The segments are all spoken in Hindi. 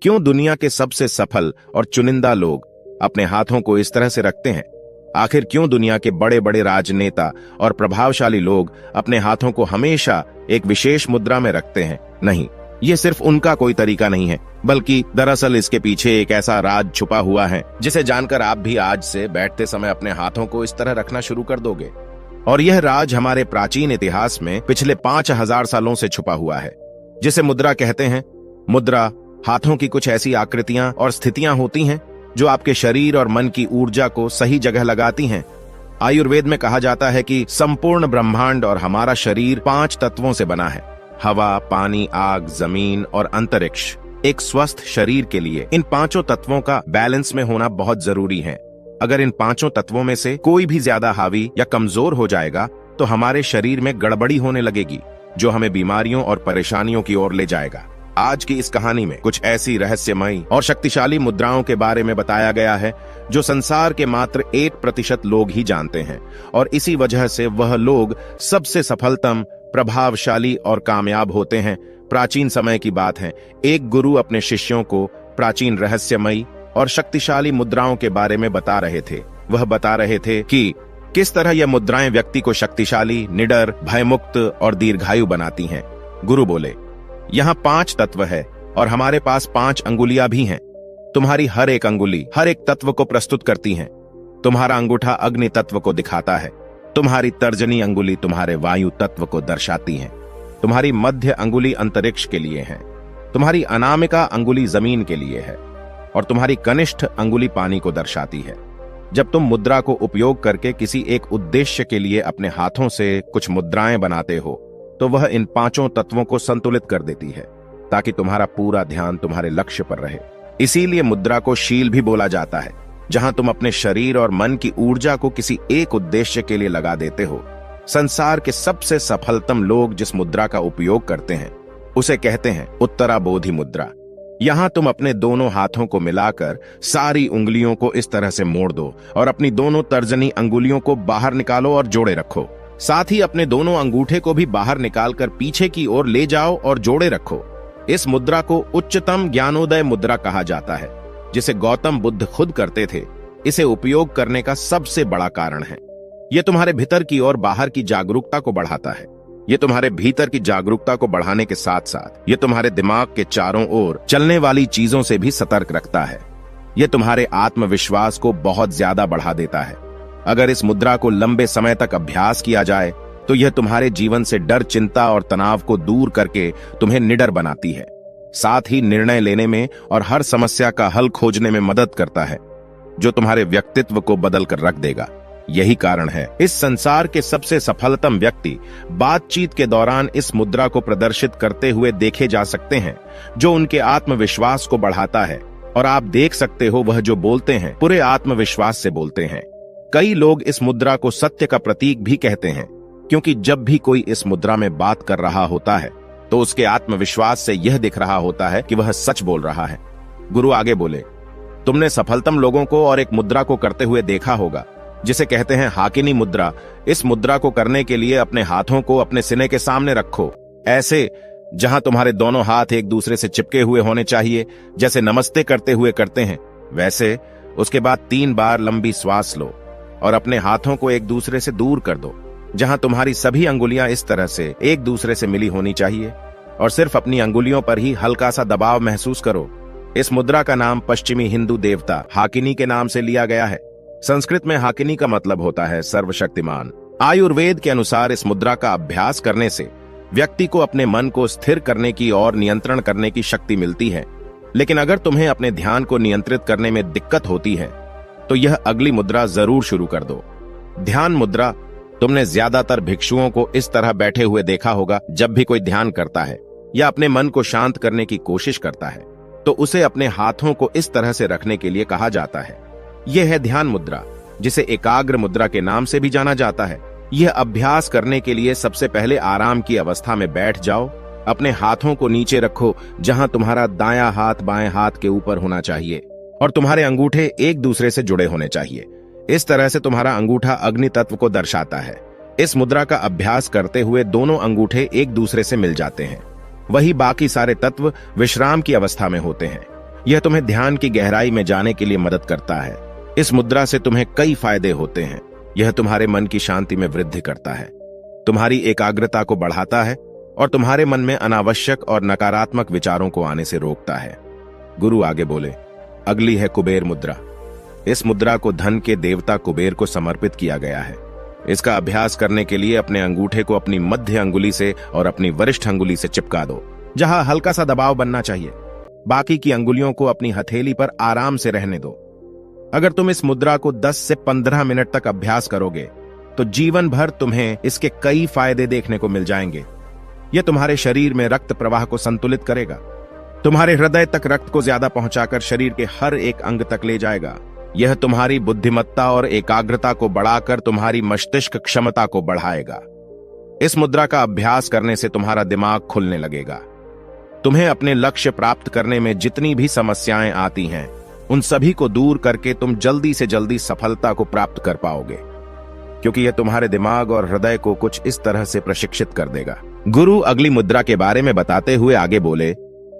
क्यों दुनिया के सबसे सफल और चुनिंदा लोग अपने हाथों को इस तरह से रखते हैं? आखिर क्यों दुनिया के बड़े बड़े राजनेता और प्रभावशाली लोग अपने हाथों को हमेशा एक विशेष मुद्रा में रखते हैं? नहीं, ये सिर्फ उनका कोई तरीका नहीं है, बल्कि दरअसल इसके पीछे एक ऐसा राज छुपा हुआ है जिसे जानकर आप भी आज से बैठते समय अपने हाथों को इस तरह रखना शुरू कर दोगे। और यह राज हमारे प्राचीन इतिहास में पिछले 5000 सालों से छुपा हुआ है, जिसे मुद्रा कहते हैं। मुद्रा हाथों की कुछ ऐसी आकृतियां और स्थितियां होती हैं जो आपके शरीर और मन की ऊर्जा को सही जगह लगाती हैं। आयुर्वेद में कहा जाता है कि संपूर्ण ब्रह्मांड और हमारा शरीर 5 तत्वों से बना है: हवा, पानी, आग, जमीन और अंतरिक्ष। एक स्वस्थ शरीर के लिए इन 5 तत्वों का बैलेंस में होना बहुत जरूरी है। अगर इन 5 तत्वों में से कोई भी ज्यादा हावी या कमजोर हो जाएगा तो हमारे शरीर में गड़बड़ी होने लगेगी, जो हमें बीमारियों और परेशानियों की ओर ले जाएगा। आज की इस कहानी में कुछ ऐसी रहस्यमयी और शक्तिशाली मुद्राओं के बारे में बताया गया है जो संसार के मात्र 1% लोग ही जानते हैं, और इसी वजह से वह लोग सबसे सफलतम, प्रभावशाली और कामयाब होते हैं। प्राचीन समय की बात है, एक गुरु अपने शिष्यों को प्राचीन रहस्यमयी और शक्तिशाली मुद्राओं के बारे में बता रहे थे। वह बता रहे थे कि किस तरह यह मुद्राएं व्यक्ति को शक्तिशाली, निडर, भयमुक्त और दीर्घायु बनाती हैं। गुरु बोले, यहाँ 5 तत्व है और हमारे पास 5 अंगुलियां भी हैं। तुम्हारी हर एक अंगुली हर एक तत्व को प्रस्तुत करती है। तुम्हारा अंगूठा अग्नि तत्व को दिखाता है, तुम्हारी तर्जनी अंगुली तुम्हारे वायु तत्व को दर्शाती है, तुम्हारी मध्य अंगुली अंतरिक्ष के लिए है, तुम्हारी अनामिका अंगुली जमीन के लिए है और तुम्हारी कनिष्ठ अंगुली पानी को दर्शाती है। जब तुम मुद्रा को उपयोग करके किसी एक उद्देश्य के लिए अपने हाथों से कुछ मुद्राएं बनाते हो तो वह इन 5 तत्वों को संतुलित कर देती है, ताकि तुम्हारा पूरा ध्यान तुम्हारे लक्ष्य पर रहे। इसीलिए मुद्रा को शील भी बोला जाता है, जहां तुम अपने शरीर और मन की ऊर्जा को किसी एक उद्देश्य के लिए लगा देते हो। संसार के सबसे सफलतम लोग जिस मुद्रा का उपयोग करते हैं उसे कहते हैं उत्तराबोधि मुद्रा। यहां तुम अपने दोनों हाथों को मिलाकर सारी उंगलियों को इस तरह से मोड़ दो और अपनी दोनों तर्जनी अंगुलियों को बाहर निकालो और जोड़े रखो। साथ ही अपने दोनों अंगूठे को भी बाहर निकालकर पीछे की ओर ले जाओ और जोड़े रखो। इस मुद्रा को उच्चतम ज्ञानोदय मुद्रा कहा जाता है, जिसे गौतम बुद्ध खुद करते थे। इसे उपयोग करने का सबसे बड़ा कारण है, यह तुम्हारे भीतर की और बाहर की जागरूकता को बढ़ाता है। यह तुम्हारे भीतर की जागरूकता को बढ़ाने के साथ साथ यह तुम्हारे दिमाग के चारों ओर चलने वाली चीजों से भी सतर्क रखता है। यह तुम्हारे आत्मविश्वास को बहुत ज्यादा बढ़ा देता है। अगर इस मुद्रा को लंबे समय तक अभ्यास किया जाए तो यह तुम्हारे जीवन से डर, चिंता और तनाव को दूर करके तुम्हें निडर बनाती है। साथ ही निर्णय लेने में और हर समस्या का हल खोजने में मदद करता है, जो तुम्हारे व्यक्तित्व को बदल कर रख देगा। यही कारण है इस संसार के सबसे सफलतम व्यक्ति बातचीत के दौरान इस मुद्रा को प्रदर्शित करते हुए देखे जा सकते हैं, जो उनके आत्मविश्वास को बढ़ाता है। और आप देख सकते हो, वह जो बोलते हैं पूरे आत्मविश्वास से बोलते हैं। कई लोग इस मुद्रा को सत्य का प्रतीक भी कहते हैं, क्योंकि जब भी कोई इस मुद्रा में बात कर रहा होता है तो उसके आत्मविश्वास से यह दिख रहा होता है कि वह सच बोल रहा है। गुरु आगे बोले, तुमने सफलतम लोगों को और एक मुद्रा को करते हुए देखा होगा जिसे कहते हैं हाकिनी मुद्रा। इस मुद्रा को करने के लिए अपने हाथों को अपने सीने के सामने रखो, ऐसे जहां तुम्हारे दोनों हाथ एक दूसरे से चिपके हुए होने चाहिए, जैसे नमस्ते करते हुए करते हैं वैसे। उसके बाद 3 बार लंबी श्वास लो और अपने हाथों को एक दूसरे से दूर कर दो, जहां तुम्हारी सभी अंगुलियां इस तरह से एक दूसरे से मिली होनी चाहिए, और सिर्फ अपनी अंगुलियों पर ही हल्का सा दबाव महसूस करो। इस मुद्रा का नाम पश्चिमी हिंदू देवता हाकिनी के नाम से लिया गया है। संस्कृत में हाकिनी का मतलब होता है सर्वशक्तिमान। आयुर्वेद के अनुसार इस मुद्रा का अभ्यास करने से व्यक्ति को अपने मन को स्थिर करने की और नियंत्रण करने की शक्ति मिलती है। लेकिन अगर तुम्हें अपने ध्यान को नियंत्रित करने में दिक्कत होती है तो यह अगली मुद्रा जरूर शुरू कर दो, ध्यान मुद्रा। तुमने ज्यादातर भिक्षुओं को इस तरह बैठे हुए देखा होगा। जब भी कोई ध्यान करता है या अपने मन को शांत करने की कोशिश करता है तो उसे अपने हाथों को इस तरह से रखने के लिए कहा जाता है। यह है ध्यान मुद्रा, जिसे एकाग्र मुद्रा के नाम से भी जाना जाता है। यह अभ्यास करने के लिए सबसे पहले आराम की अवस्था में बैठ जाओ। अपने हाथों को नीचे रखो, जहां तुम्हारा दायां हाथ बाएं हाथ के ऊपर होना चाहिए और तुम्हारे अंगूठे एक दूसरे से जुड़े होने चाहिए। इस तरह से तुम्हारा अंगूठा अग्नि तत्व को दर्शाता है। इस मुद्रा का अभ्यास करते हुए दोनों अंगूठे एक दूसरे से मिल जाते हैं। वही बाकी सारे तत्व विश्राम की अवस्था में होते हैं यह तुम्हें ध्यान की गहराई में जाने के लिए मदद करता है। इस मुद्रा से तुम्हें कई फायदे होते हैं। यह तुम्हारे मन की शांति में वृद्धि करता है, तुम्हारी एकाग्रता को बढ़ाता है और तुम्हारे मन में अनावश्यक और नकारात्मक विचारों को आने से रोकता है। गुरु आगे बोले, अगली है कुबेर मुद्रा। इस मुद्रा को धन के देवता कुबेर को समर्पित किया गया है। इसका अभ्यास करने के लिए अपने अंगूठे को अपनी मध्य अंगुली से और अपनी वरिष्ठ अंगुली से चिपका दो, जहां हल्का सा दबाव बनना चाहिए। बाकी की अंगुलियों को अपनी हथेली पर आराम से रहने दो। अगर तुम इस मुद्रा को 10 से 15 मिनट तक अभ्यास करोगे तो जीवन भर तुम्हें इसके कई फायदे देखने को मिल जाएंगे। यह तुम्हारे शरीर में रक्त प्रवाह को संतुलित करेगा, तुम्हारे हृदय तक रक्त को ज्यादा पहुंचाकर शरीर के हर एक अंग तक ले जाएगा। यह तुम्हारी बुद्धिमत्ता और एकाग्रता को बढ़ाकर तुम्हारी मस्तिष्क क्षमता को बढ़ाएगा। इस मुद्रा का अभ्यास करने से तुम्हारा दिमाग खुलने लगेगा। तुम्हें अपने लक्ष्य प्राप्त करने में जितनी भी समस्याएं आती हैं, उन सभी को दूर करके तुम जल्दी से जल्दी सफलता को प्राप्त कर पाओगे, क्योंकि यह तुम्हारे दिमाग और हृदय को कुछ इस तरह से प्रशिक्षित कर देगा। गुरु अगली मुद्रा के बारे में बताते हुए आगे बोले,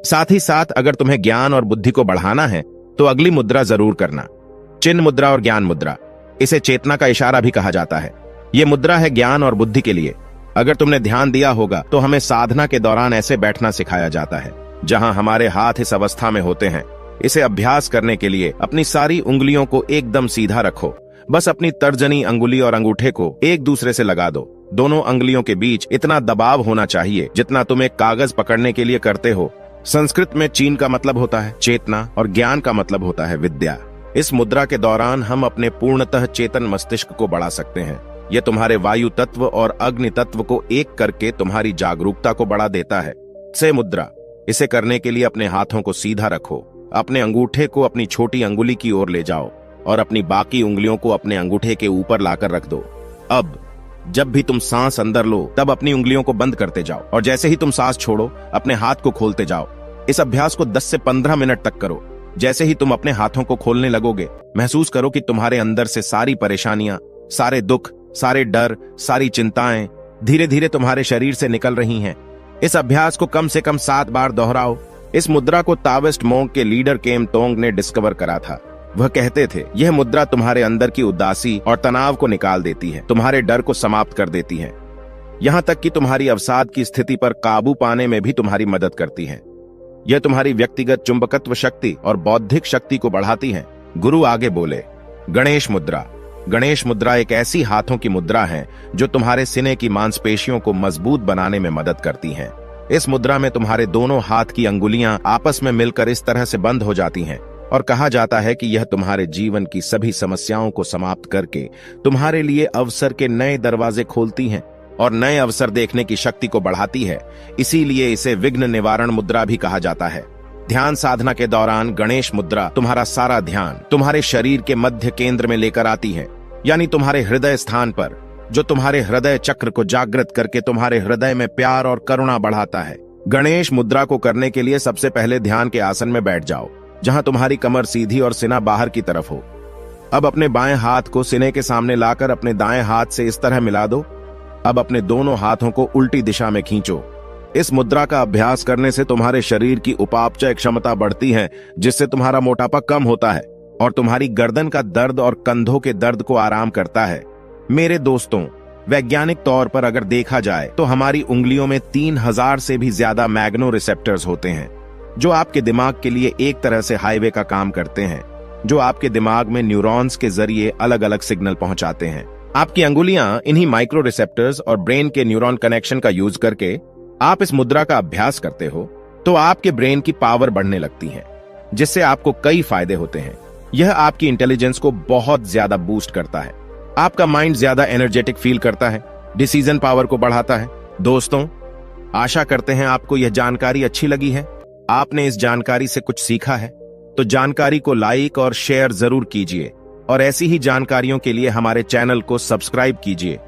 साथ ही साथ अगर तुम्हें ज्ञान और बुद्धि को बढ़ाना है तो अगली मुद्रा जरूर करना, चिन्ह मुद्रा और ज्ञान मुद्रा। इसे चेतना का इशारा भी कहा जाता है। यह मुद्रा है ज्ञान और बुद्धि के लिए। अगर तुमने ध्यान दिया होगा तो हमें साधना के दौरान ऐसे बैठना सिखाया जाता है जहां हमारे हाथ इस अवस्था में होते हैं। इसे अभ्यास करने के लिए अपनी सारी उंगलियों को एकदम सीधा रखो। बस अपनी तर्जनी अंगुली और अंगूठे को एक दूसरे से लगा दो। दोनों अंगुलियों के बीच इतना दबाव होना चाहिए जितना तुम एक कागज पकड़ने के लिए करते हो। संस्कृत में चीन का मतलब होता है चेतना और ज्ञान का मतलब होता है विद्या। इस मुद्रा के दौरान हम अपने पूर्णतः चेतन मस्तिष्क को बढ़ा सकते हैं। यह तुम्हारे वायु तत्व और अग्नि तत्व को एक करके तुम्हारी जागरूकता को बढ़ा देता है। से मुद्रा, इसे करने के लिए अपने हाथों को सीधा रखो। अपने अंगूठे को अपनी छोटी अंगुली की ओर ले जाओ और अपनी बाकी उंगलियों को अपने अंगूठे के ऊपर लाकर रख दो। अब जब भी तुम सांस अंदर लो तब अपनी उंगलियों को बंद करते जाओ और जैसे ही तुम सांस छोड़ो अपने हाथ को खोलते जाओ। इस अभ्यास को 10 से 15 मिनट तक करो। जैसे ही तुम अपने हाथों को खोलने लगोगे, महसूस करो कि तुम्हारे अंदर से सारी परेशानियां, सारे दुख, सारे डर, सारी चिंताएं धीरे धीरे तुम्हारे शरीर से निकल रही हैं। इस अभ्यास को कम से कम 7 बार दोहराओ। इस मुद्रा को ताओइस्ट मोंग के लीडर केम तोंग ने डिस्कवर करा था। वह कहते थे, यह मुद्रा तुम्हारे अंदर की उदासी और तनाव को निकाल देती है, तुम्हारे डर को समाप्त कर देती है, यहां तक कि तुम्हारी अवसाद की स्थिति पर काबू पाने में भी तुम्हारी मदद करती है। यह तुम्हारी व्यक्तिगत चुंबकत्व शक्ति और बौद्धिक शक्ति को बढ़ाती है। गुरु आगे बोले, गणेश मुद्रा। गणेश मुद्रा एक ऐसी हाथों की मुद्रा है जो तुम्हारे सीने की मांसपेशियों को मजबूत बनाने में मदद करती है। इस मुद्रा में तुम्हारे दोनों हाथ की अंगुलियां आपस में मिलकर इस तरह से बंद हो जाती हैं और कहा जाता है कि यह तुम्हारे जीवन की सभी समस्याओं को समाप्त करके तुम्हारे लिए अवसर के नए दरवाजे खोलती हैं और नए अवसर देखने की शक्ति को बढ़ाती है। इसीलिए इसे विघ्न निवारण मुद्रा भी कहा जाता है। ध्यान साधना के दौरान गणेश मुद्रा तुम्हारा सारा ध्यान तुम्हारे शरीर के मध्य केंद्र में लेकर आती है, यानी तुम्हारे हृदय स्थान पर, जो तुम्हारे हृदय चक्र को जागृत करके तुम्हारे हृदय में प्यार और करुणा बढ़ाता है। गणेश मुद्रा को करने के लिए सबसे पहले ध्यान के आसन में बैठ जाओ, जहां तुम्हारी कमर सीधी और सीना बाहर की तरफ हो। अब अपने बाएं हाथ को सीने के सामने लाकर अपने दाएं हाथ से इस तरह मिला दो। अब अपने दोनों हाथों को उल्टी दिशा में खींचो। इस मुद्रा का अभ्यास करने से तुम्हारे शरीर की उपापचय क्षमता बढ़ती है, जिससे तुम्हारा मोटापा कम होता है और तुम्हारी गर्दन का दर्द और कंधों के दर्द को आराम करता है। मेरे दोस्तों, वैज्ञानिक तौर पर अगर देखा जाए तो हमारी उंगलियों में 3000 से भी ज्यादा मैग्नो रिसेप्टर्स होते हैं, जो आपके दिमाग के लिए एक तरह से हाईवे का काम करते हैं, जो आपके दिमाग में न्यूरॉन्स के जरिए अलग अलग सिग्नल पहुंचाते हैं। आपकी अंगुलियां इन्हीं माइक्रो रिसेप्टर्स और ब्रेन के न्यूरॉन कनेक्शन का यूज करके आप इस मुद्रा का अभ्यास करते हो तो आपके ब्रेन की पावर बढ़ने लगती है, जिससे आपको कई फायदे होते हैं। यह आपकी इंटेलिजेंस को बहुत ज्यादा बूस्ट करता है, आपका माइंड ज्यादा एनर्जेटिक फील करता है, डिसीजन पावर को बढ़ाता है। दोस्तों, आशा करते हैं आपको यह जानकारी अच्छी लगी है। आपने इस जानकारी से कुछ सीखा है तो जानकारी को लाइक और शेयर जरूर कीजिए और ऐसी ही जानकारियों के लिए हमारे चैनल को सब्सक्राइब कीजिए।